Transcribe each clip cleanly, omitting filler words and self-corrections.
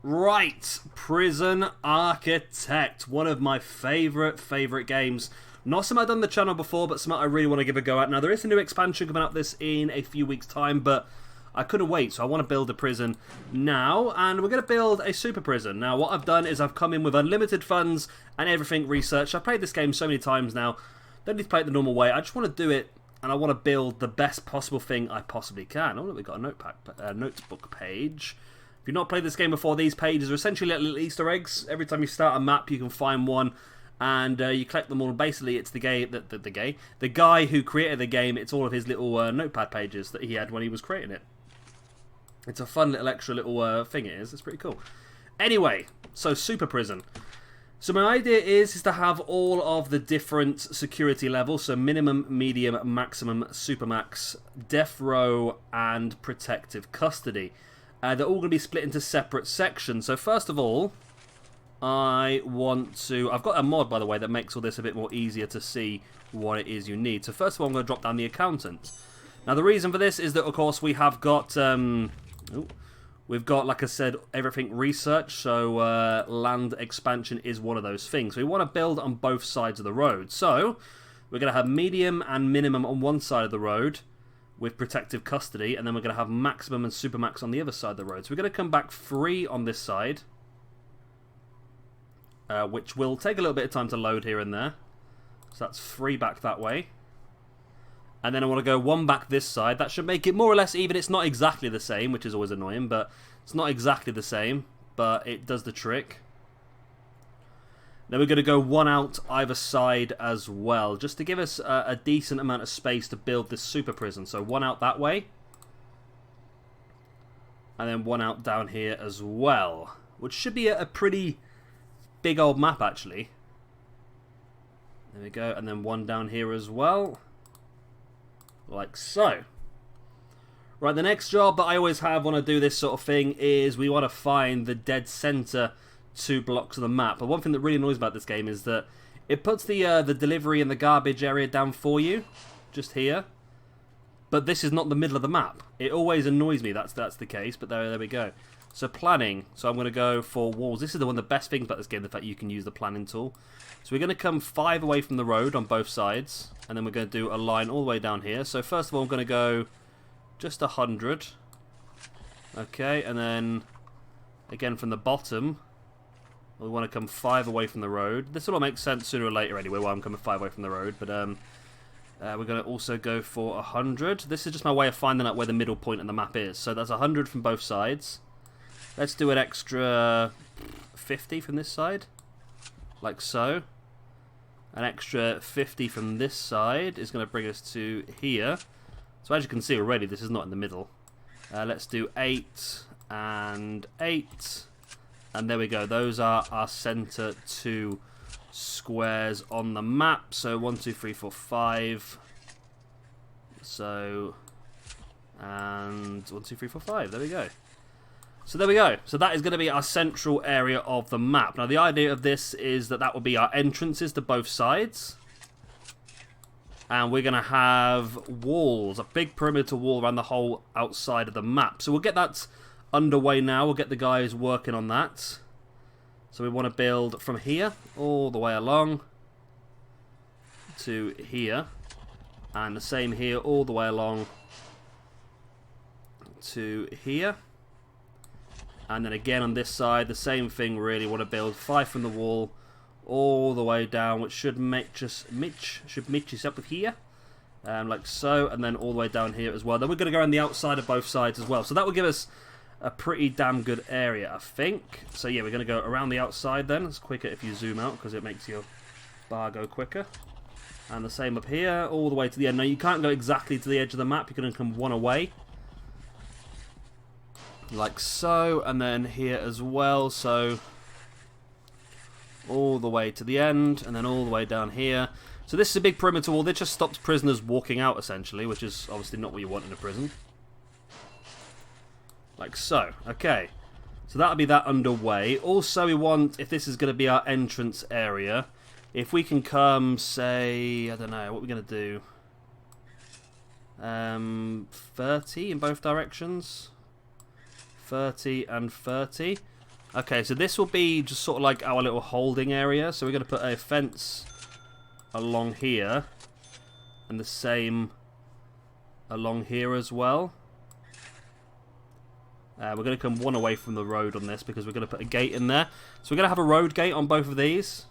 Right, Prison Architect, one of my favourite games. Not something I've done on the channel before, but something I really want to give a go at. Now, there is a new expansion coming up this in a few weeks' time, but I couldn't wait, so I want to build a prison now, and we're going to build a super prison. Now, what I've done is I've come in with unlimited funds and everything researched. I've played this game so many times now, don't need to play it the normal way. I just want to do it, and I want to build the best possible thing I possibly can. Oh, look, we've got a notebook page. If you've not played this game before, these pages are essentially like little Easter eggs. Every time you start a map, you can find one, and you collect them all. Basically, it's the guy who created the game. It's all of his little notepad pages that he had when he was creating it. It's a fun little extra little thing. It is. It's pretty cool. Anyway, so super prison. So my idea is to have all of the different security levels. So minimum, medium, maximum, supermax, death row, and protective custody. They're all going to be split into separate sections. So first of all, I've got a mod, by the way, that makes all this a bit more easier to see what it is you need. So first of all, I'm going to drop down the accountant. Now the reason for this is that, of course, we have got, we've got, like I said, everything researched. So land expansion is one of those things. We want to build on both sides of the road. So we're going to have medium and minimum on one side of the road, with protective custody, and then we're going to have maximum and supermax on the other side of the road. So we're going to come back 3 on this side, which will take a little bit of time to load here and there. So that's 3 back that way. And then I want to go 1 back this side. That should make it more or less even. It's not exactly the same, which is always annoying, but it's not exactly the same, but it does the trick. Then we're going to go 1 out either side as well, just to give us a decent amount of space to build this super prison. So 1 out that way, and then 1 out down here as well, which should be a pretty big old map, actually. There we go, and then 1 down here as well, like so. Right, the next job that I always have when I do this sort of thing is we want to find the dead center 2 blocks of the map. But one thing that really annoys about this game is that it puts the delivery and the garbage area down for you, just here. But this is not the middle of the map. It always annoys me that's the case, but there we go. So planning, so I'm going to go for walls. This is one of the best things about this game, the fact you can use the planning tool. So we're going to come 5 away from the road on both sides, and then we're going to do a line all the way down here. So first of all, I'm going to go just 100. Okay, and then again from the bottom, we want to come 5 away from the road. This will all make sense sooner or later anyway, why I'm coming 5 away from the road. But we're going to also go for 100. This is just my way of finding out where the middle point on the map is. So that's 100 from both sides. Let's do an extra 50 from this side, like so. An extra 50 from this side is going to bring us to here. So as you can see already, this is not in the middle. Let's do 8 and 8. And there we go. Those are our center 2 squares on the map. So 1, 2, 3, 4, 5. So, and 1, 2, 3, 4, 5. There we go. So there we go. So that is going to be our central area of the map. Now the idea of this is that will be our entrances to both sides. And we're going to have walls, a big perimeter wall around the whole outside of the map. So we'll get that underway now. We'll get the guys working on that. So we want to build from here all the way along to here, and the same here all the way along to here, and then again on this side the same thing. Really want to build 5 from the wall all the way down, which should match us up with here, like so, and then all the way down here as well. Then we're going to go around the outside of both sides as well. So that will give us a pretty damn good area, I think. So yeah, we're going to go around the outside then. It's quicker if you zoom out because it makes your bar go quicker. And the same up here, all the way to the end. Now you can't go exactly to the edge of the map. You're going to come 1 away, like so, and then here as well. So all the way to the end, and then all the way down here. So this is a big perimeter wall. This just stops prisoners walking out, essentially, which is obviously not what you want in a prison. Like so. Okay. So that'll be that underway. Also, we want, if this is going to be our entrance area, if we can come, say, I don't know, what we're going to do. 30 in both directions. 30 and 30. Okay, so this will be just sort of like our little holding area. So we're going to put a fence along here. And the same along here as well. We're going to come one away from the road on this because we're going to put a gate in there. So we're going to have a road gate on both of these.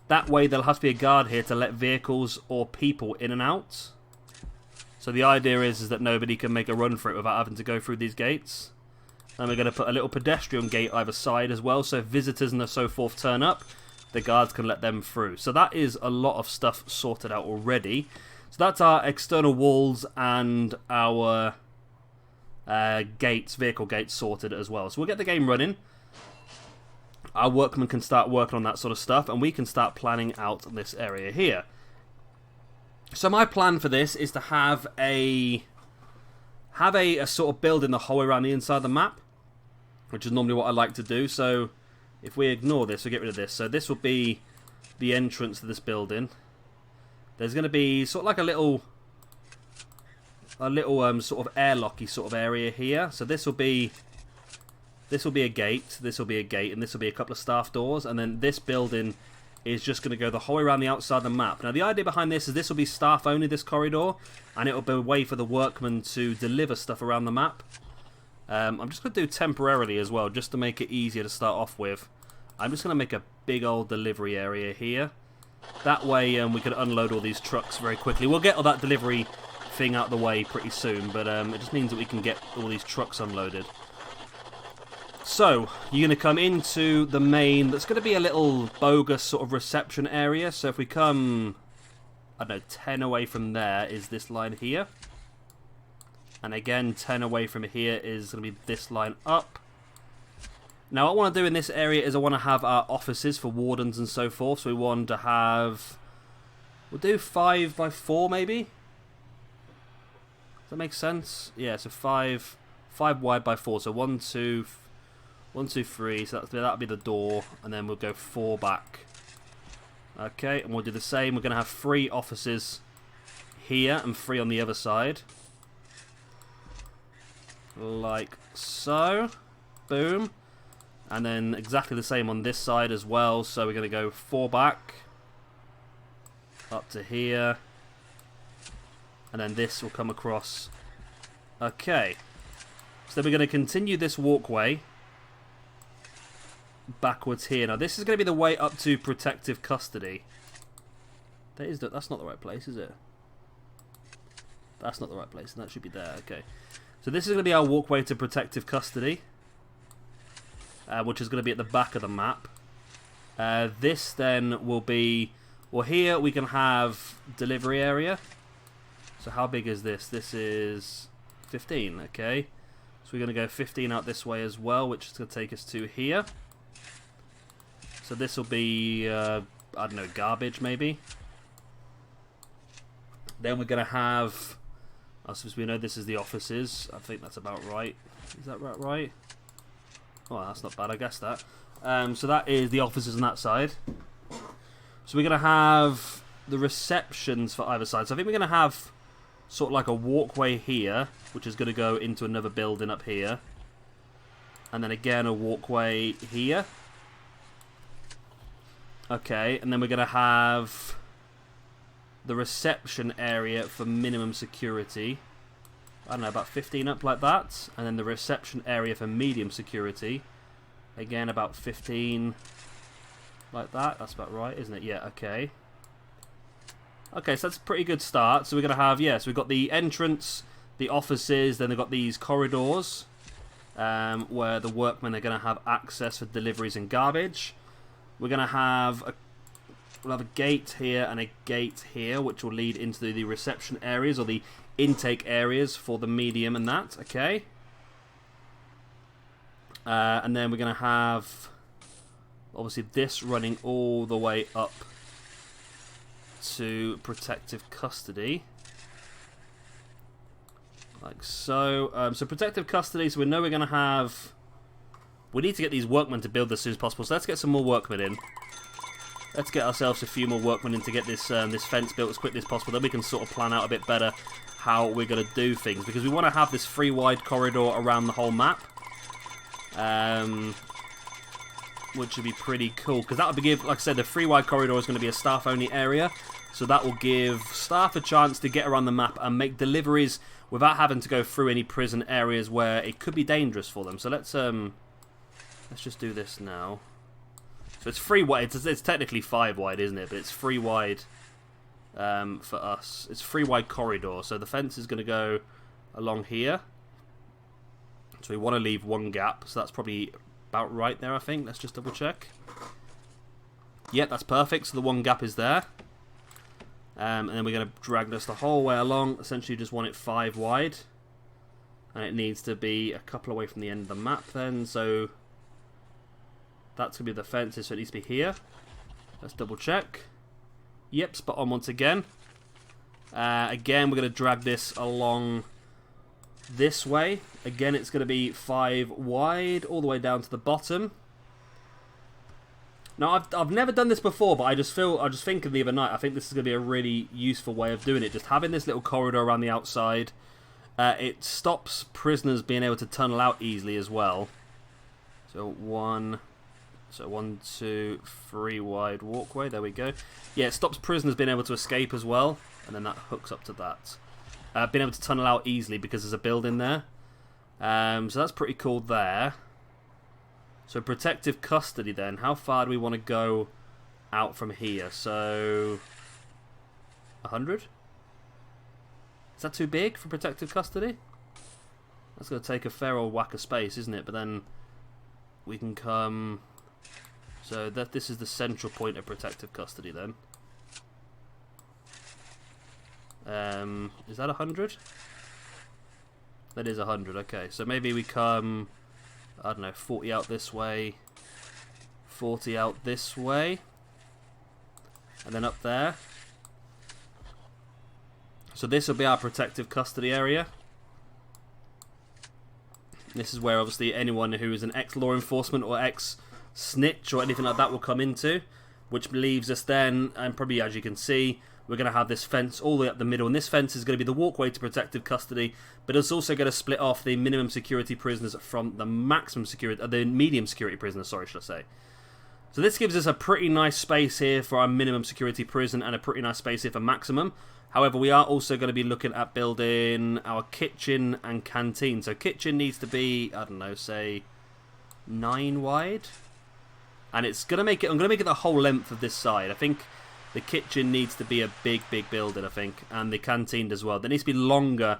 That way there'll have to be a guard here to let vehicles or people in and out. So the idea is that nobody can make a run for it without having to go through these gates. And we're going to put a little pedestrian gate either side as well. So if visitors and so forth turn up, the guards can let them through. So that is a lot of stuff sorted out already. So that's our external walls and our gates, vehicle gates sorted as well. So we'll get the game running. Our workmen can start working on that sort of stuff, and we can start planning out this area here. So my plan for this is to have a sort of building the whole way around the inside of the map, which is normally what I like to do. So if we ignore this, we get rid of this. So this will be the entrance to this building. There's going to be sort of like a little sort of airlocky sort of area here. So this will be a gate, this will be a gate, and this will be a couple of staff doors. And then this building is just going to go the whole way around the outside of the map. Now the idea behind this is this will be staff only, this corridor, and it will be a way for the workmen to deliver stuff around the map. I'm just going to do temporarily as well, just to make it easier to start off with. I'm just going to make a big old delivery area here. That way we can unload all these trucks very quickly. We'll get all that delivery thing out of the way pretty soon, but it just means that we can get all these trucks unloaded. So, you're going to come into the main, that's going to be a little bogus sort of reception area. So if we come, I don't know, 10 away from there is this line here. And again, 10 away from here is going to be this line up. Now what I want to do in this area is I want to have our offices for wardens and so forth. So we want to have, we'll do 5 by 4 maybe. Does that make sense? Yeah, so 5 wide by 4. So 1, 2, 3. So that'll be the door, and then we'll go 4 back. Okay, and we'll do the same. We're going to have 3 offices here and 3 on the other side, like so. Boom. And then exactly the same on this side as well. So we're going to go 4 back up to here. And then this will come across. Okay. So then we're going to continue this walkway backwards here. Now this is going to be the way up to protective custody. That's not the right place, is it? That's not the right place, and that should be there. Okay. So this is going to be our walkway to protective custody, which is going to be at the back of the map. This then will be, well, here we can have delivery area. So how big is this? This is 15, okay. So we're going to go 15 out this way as well, which is going to take us to here. So this will be, I don't know, garbage maybe. Then we're going to have, I suppose we know this is the offices. I think that's about right. Is that right? Oh, that's not bad, I guess that. So that is the offices on that side. So we're going to have the receptions for either side. So I think we're going to have sort of like a walkway here, which is going to go into another building up here. And then again a walkway here. Okay, and then we're going to have the reception area for minimum security. I don't know, about 15 up like that. And then the reception area for medium security. Again, about 15 like that. That's about right, isn't it? Yeah, okay. Okay, so that's a pretty good start. So we're going to have, so we've got the entrance, the offices, then they've got these corridors where the workmen are going to have access for deliveries and garbage. We're going to have we'll have a gate here and a gate here, which will lead into the reception areas or the intake areas for the medium and that, okay. And then we're going to have, obviously, this running all the way up to protective custody. Like so. So protective custody, so we know we're going to have, we need to get these workmen to build this as soon as possible, so let's get some more workmen in. Let's get ourselves a few more workmen in to get this this fence built as quickly as possible. Then we can sort of plan out a bit better how we're going to do things, because we want to have this 3 wide corridor around the whole map. which would be pretty cool, because that would give, like I said, the free wide corridor is going to be a staff-only area, so that will give staff a chance to get around the map and make deliveries without having to go through any prison areas where it could be dangerous for them. So let's just do this now. So it's 3 wide. It's technically 5 wide, isn't it? But it's 3 wide for us. It's 3 wide corridor. So the fence is going to go along here. So we want to leave 1 gap. So that's probably about right there, I think. Let's just double check. Yep, that's perfect. So the 1 gap is there. And then we're going to drag this the whole way along. Essentially just want it 5 wide. And it needs to be a couple away from the end of the map then. So that's going to be the fences, so it needs to be here. Let's double check. Yep, spot on once again. Again, we're going to drag this along this way. Again, it's going to be 5 wide all the way down to the bottom. Now, I've never done this before, but I was just thinking the other night, I think this is going to be a really useful way of doing it. Just having this little corridor around the outside. It stops prisoners being able to tunnel out easily as well. So 1, 2, 3 wide walkway. There we go. Yeah, it stops prisoners being able to escape as well. And then that hooks up to that. Being able to tunnel out easily because there's a building there. So that's pretty cool there. So protective custody then. How far do we want to go out from here? So 100? Is that too big for protective custody? That's going to take a fair old whack of space, isn't it? But then we can come... So this is the central point of protective custody then. Is that 100? That is 100, okay. So maybe we come... I don't know, 40 out this way, 40 out this way, and then up there. So this will be our protective custody area. This is where obviously anyone who is an ex-law enforcement or ex-snitch or anything like that will come into, which leaves us then, and probably as you can see, we're going to have this fence all the way up the middle, and this fence is going to be the walkway to protective custody, but it's also going to split off the minimum security prisoners from the maximum security, the medium security prisoners, sorry, should I say. So this gives us a pretty nice space here for our minimum security prison and a pretty nice space here for maximum. However, we are also going to be looking at building our kitchen and canteen. So kitchen needs to be, I don't know, say 9 wide. And it's going to make it, I'm going to make it the whole length of this side. I think the kitchen needs to be a big building, I think, and the canteen as well. There needs to be longer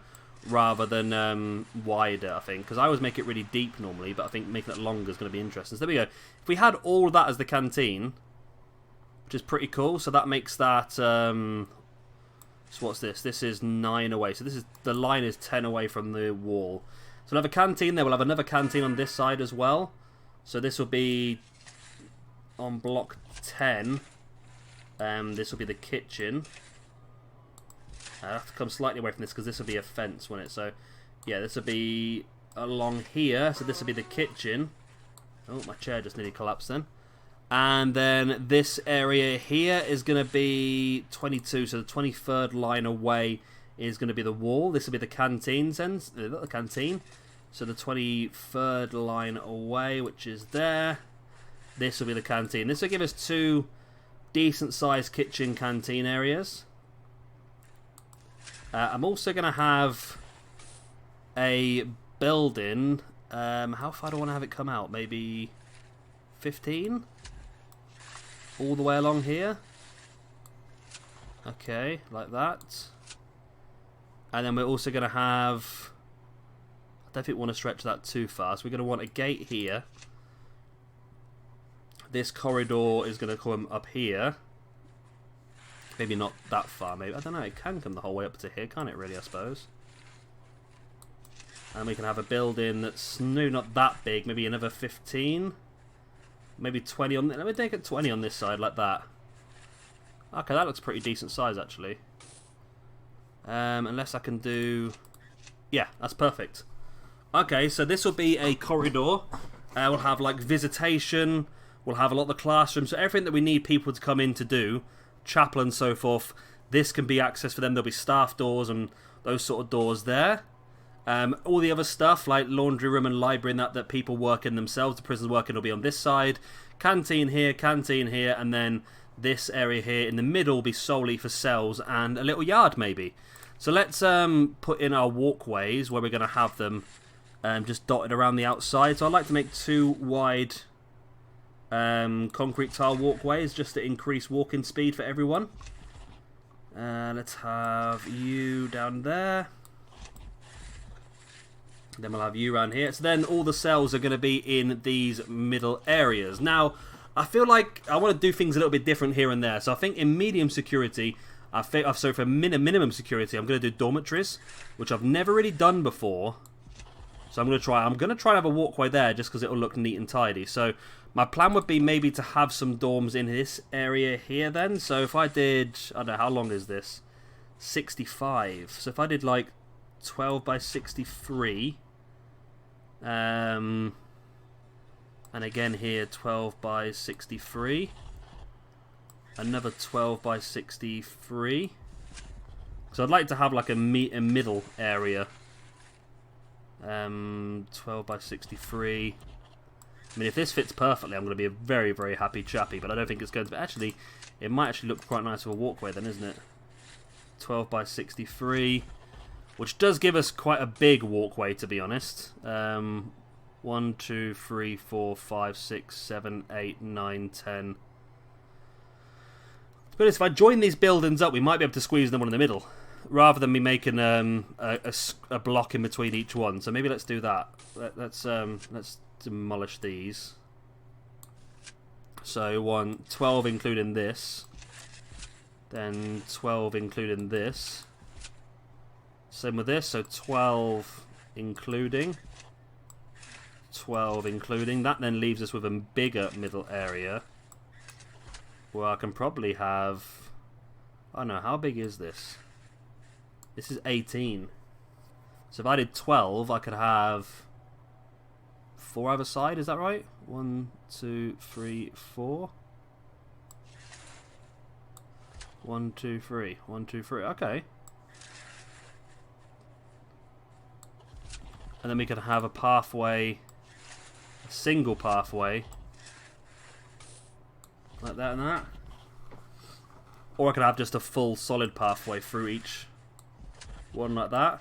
rather than wider, I think, because I always make it really deep normally, but I think making it longer is going to be interesting. So there we go. If we had all of that as the canteen, which is pretty cool, so that makes that... so what's this? This is 9 away. So this is the line is 10 away from the wall. So we'll have a canteen there. We'll have another canteen on this side as well. So this will be on block 10. This will be the kitchen. I have to come slightly away from this because this will be a fence, won't it? So, yeah, this will be along here. So this will be the kitchen. Oh, my chair just nearly collapsed then. And then this area here is going to be 22. So the 23rd line away is going to be the wall. This will be the canteen. The canteen. So the 23rd line away, which is there. This will be the canteen. This will give us 2 decent sized kitchen canteen areas. I'm also going to have a building. How far do I want to have it come out? Maybe 15? All the way along here. Okay, like that. And then we're also going to have... I don't think we want to stretch that too far. So we're going to want a gate here. This corridor is going to come up here. Maybe not that far, maybe. I don't know, it can come the whole way up to here, can't it really, I suppose? And we can have a building that's not that big, maybe another 15? Maybe 20 on... Let me take it 20 on this side, like that. Okay, that looks pretty decent size, actually. Unless I can do... Yeah, that's perfect. Okay, so this will be a corridor. We'll have, like, visitation. We'll have a lot of the classrooms. So everything that we need people to come in to do, chapel and so forth, this can be accessed for them. There'll be staff doors and those sort of doors there. All the other stuff, like laundry room and library and that people work in themselves, the prisoners working, will be on this side. Canteen here, and then this area here in the middle will be solely for cells and a little yard maybe. So let's put in our walkways where we're going to have them just dotted around the outside. So I'd like to make 2 wide concrete tile walkways just to increase walking speed for everyone. Let's have you down there. Then we'll have you around here. So then all the cells are going to be in these middle areas. Now, I feel like I want to do things a little bit different here and there. So I think in medium security, so for minimum security, I'm going to do dormitories, which I've never really done before. So I'm going to try to have a walkway there just because it'll look neat and tidy. So my plan would be maybe to have some dorms in this area here then. So if I did, I don't know, how long is this? 65. So if I did like 12 by 63... and again here 12 by 63, another 12 by 63. So I'd like to have like a middle area. 12 by 63. I mean, if this fits perfectly, I'm going to be a very, very happy chappy, but I don't think it's going to be. Actually, it might actually look quite nice with a walkway then, isn't it? 12 by 63. Which does give us quite a big walkway, to be honest. 1, 2, 3, 4, 5, 6, 7, 8, 9, 10. But if I join these buildings up, we might be able to squeeze them one in the middle, rather than me making a block in between each one. So maybe let's do that. Let's demolish these. So 12 including this, then 12 including this. Same with this, so 12 including, 12 including. That then leaves us with a bigger middle area where I can probably have, I don't know, how big is this? This is 18. So if I did 12, I could have 4 either side, is that right? 1, 2, 3, 4. 1, 2, 3. 1, 2, 3. Okay. And then we could have a pathway, a single pathway, like that and that. Or I could have just a full solid pathway through each one like that.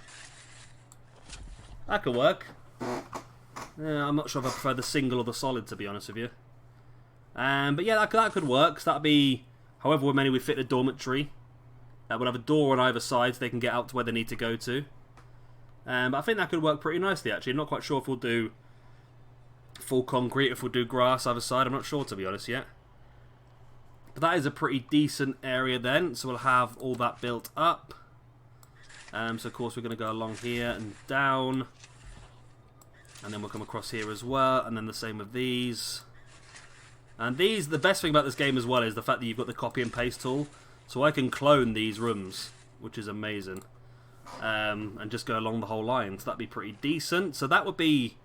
That could work. Yeah, I'm not sure if I prefer the single or the solid, to be honest with you. But yeah, that could work. So that'd be however many we fit in a dormitory. We'll have a door on either side so they can get out to where they need to go to. But I think that could work pretty nicely, actually. I'm not quite sure if we'll do full concrete, if we'll do grass either side. I'm not sure, to be honest, yet. But that is a pretty decent area then. So we'll have all that built up. So, of course, we're going to go along here and down. And then we'll come across here as well. And then the same with these. And these, the best thing about this game as well is the fact that you've got the copy and paste tool. So I can clone these rooms, which is amazing. And just go along the whole line. So that'd be pretty decent. So that would be,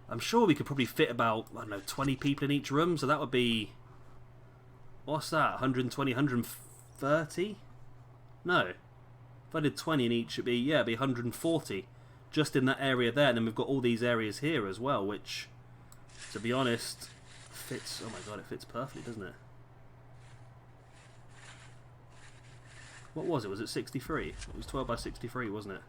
I'm sure we could probably fit about, I don't know, 20 people in each room. So that would be, what's that, 120, 130? No. If I did 20 in each, it'd be, yeah, it'd be 140. Just in that area there. And then we've got all these areas here as well, which, to be honest, fits, oh my god, it fits perfectly, doesn't it? What was it? Was it 63? It was 12 by 63, wasn't it?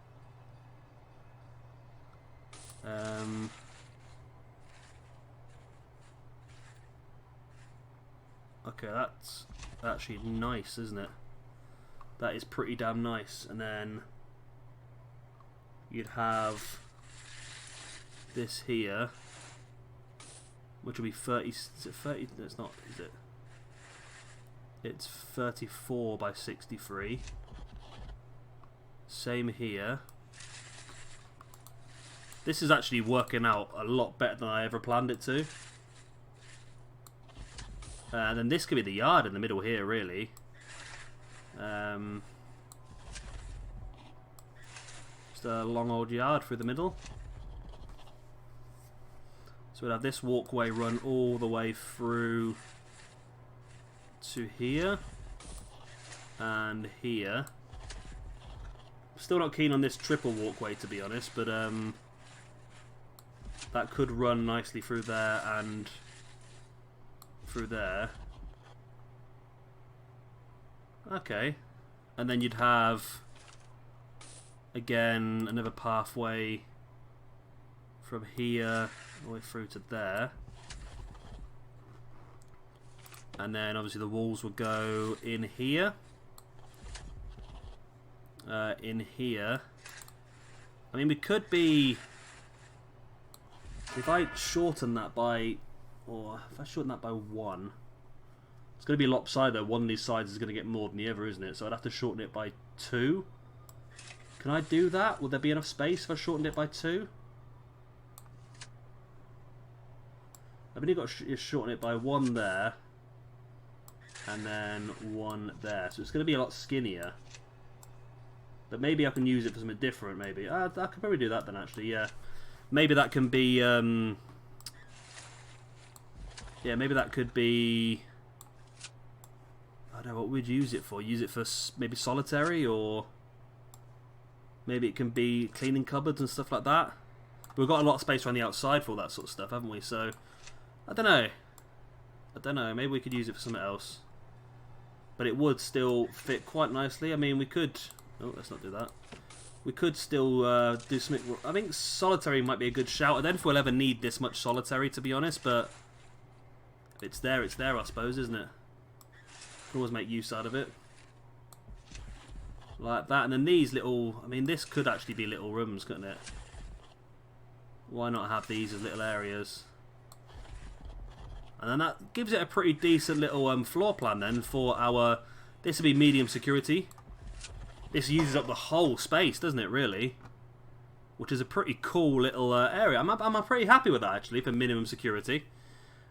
Okay, that's actually nice, isn't it? That is pretty damn nice. And then you'd have this here, which would be 30. Is it 30? That's not, is it? It's 34 by 63. Same here. This is actually working out a lot better than I ever planned it to. And then this could be the yard in the middle here, really. Just a long old yard through the middle. So we'll have this walkway run all the way through to here and here. Still not keen on this triple walkway, to be honest, but that could run nicely through there and through there. Okay. And then you'd have, again, another pathway from here all the way through to there. And then obviously the walls would go in here. In here. I mean, we could be... If I shorten that by... Or if I shorten that by 1... It's going to be lopsided. One of these sides is going to get more than the other, isn't it? So I'd have to shorten it by 2. Can I do that? Would there be enough space if I shortened it by 2? I've only got to shorten it by 1 there. And then 1 there. So it's going to be a lot skinnier. But maybe I can use it for something different, maybe. I could probably do that then, actually, yeah. Maybe that can be... yeah, maybe that could be... I don't know, what would you use it for? Use it for maybe solitary, or... Maybe it can be cleaning cupboards and stuff like that. But we've got a lot of space around the outside for all that sort of stuff, haven't we? So, I don't know. I don't know, maybe we could use it for something else. But it would still fit quite nicely. I mean, we could... Oh, let's not do that. We could still do something... I think solitary might be a good shout. I don't know if we'll ever need this much solitary, to be honest, but... If it's there, I suppose, isn't it? Can always make use out of it. Like that. And then these little... I mean, this could actually be little rooms, couldn't it? Why not have these as little areas? And then that gives it a pretty decent little floor plan then for our... This would be medium security. This uses up the whole space, doesn't it, really? Which is a pretty cool little area. I'm pretty happy with that, actually, for minimum security.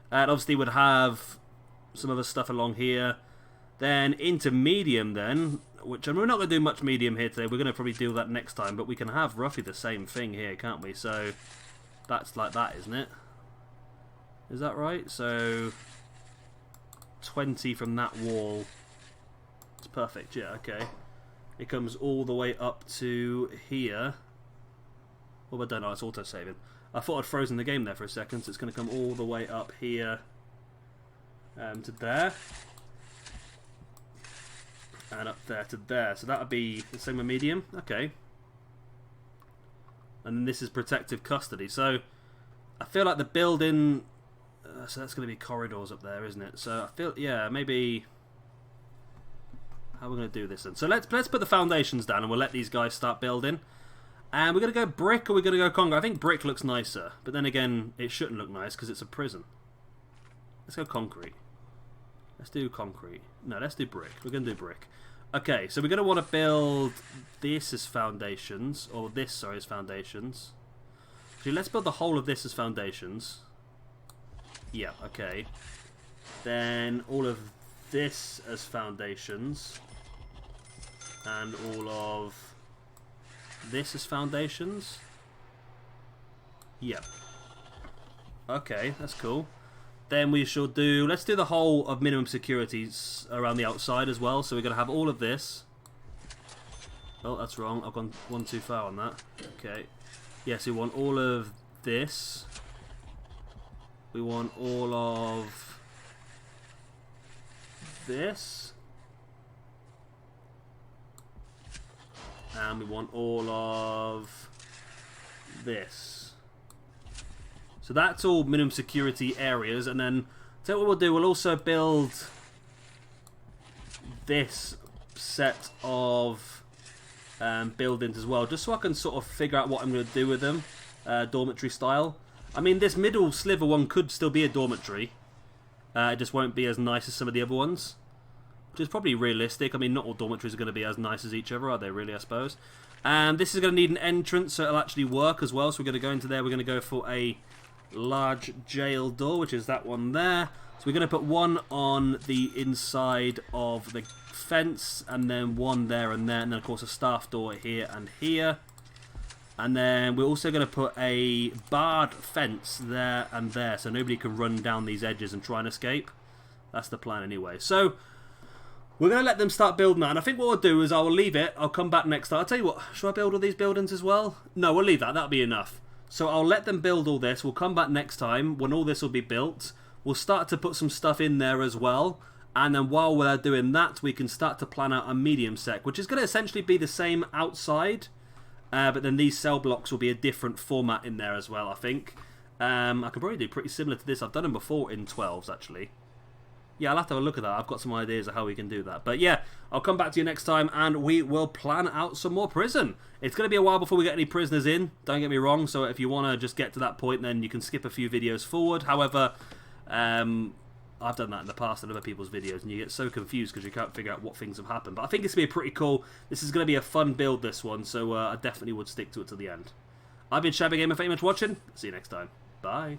And obviously would have some other stuff along here. Then into medium then, which we're not going to do much medium here today. We're going to probably do that next time. But we can have roughly the same thing here, can't we? So that's like that, isn't it? Is that right? So 20 from that wall. It's perfect, yeah, okay. It comes all the way up to here. Well, I don't know, it's auto-saving. I thought I'd frozen the game there for a second, so it's going to come all the way up here to there. And up there to there. So that would be the same with medium. Okay. And then this is protective custody. So I feel like the building... so that's going to be corridors up there, isn't it? So I feel, yeah, maybe... How are we going to do this then? So let's put the foundations down and we'll let these guys start building. And we're going to go brick or we're going to go concrete? I think brick looks nicer. But then again, it shouldn't look nice because it's a prison. Let's go concrete. Let's do concrete. No, let's do brick. We're going to do brick. Okay, so we're going to want to build this as foundations. Or this, sorry, as foundations. Actually, let's build the whole of this as foundations. Yeah, okay. Then all of this as foundations. And all of this as foundations. Yep. Okay, that's cool. Then we shall do... Let's do the whole of minimum securities around the outside as well. So we're going to have all of this. Oh, that's wrong. I've gone one too far on that. Okay. Yes, we want all of this. We want all of this. And we want all of this. So that's all minimum security areas. And then, so what we'll do, we'll also build this set of buildings as well. Just so I can sort of figure out what I'm going to do with them. Dormitory style. I mean, this middle sliver one could still be a dormitory. It just won't be as nice as some of the other ones. Which is probably realistic. I mean, not all dormitories are going to be as nice as each other, are they really, I suppose? And this is going to need an entrance, so it'll actually work as well. So we're going to go into there. We're going to go for a large jail door, which is that one there. So we're going to put one on the inside of the fence, and then one there and there. And then, of course, a staff door here and here. And then we're also going to put a barred fence there and there, so nobody can run down these edges and try and escape. That's the plan anyway. So we're going to let them start building that. And I think what I'll do is I'll leave it. I'll come back next time. I'll tell you what, should I build all these buildings as well? No, we'll leave that. That'll be enough. So I'll let them build all this. We'll come back next time when all this will be built. We'll start to put some stuff in there as well. And then while we're doing that, we can start to plan out a medium sec, which is going to essentially be the same outside. But then these cell blocks will be a different format in there as well, I think. I can probably do pretty similar to this. I've done them before in 12s, actually. Yeah, I'll have to have a look at that. I've got some ideas of how we can do that. But yeah, I'll come back to you next time and we will plan out some more prison. It's going to be a while before we get any prisoners in, don't get me wrong. So if you want to just get to that point, then you can skip a few videos forward. However, I've done that in the past in other people's videos and you get so confused because you can't figure out what things have happened. But I think it's going to be pretty cool. This is going to be a fun build, this one. So I definitely would stick to it to the end. I've been Shabby Gamer. Thank you much for watching. See you next time. Bye.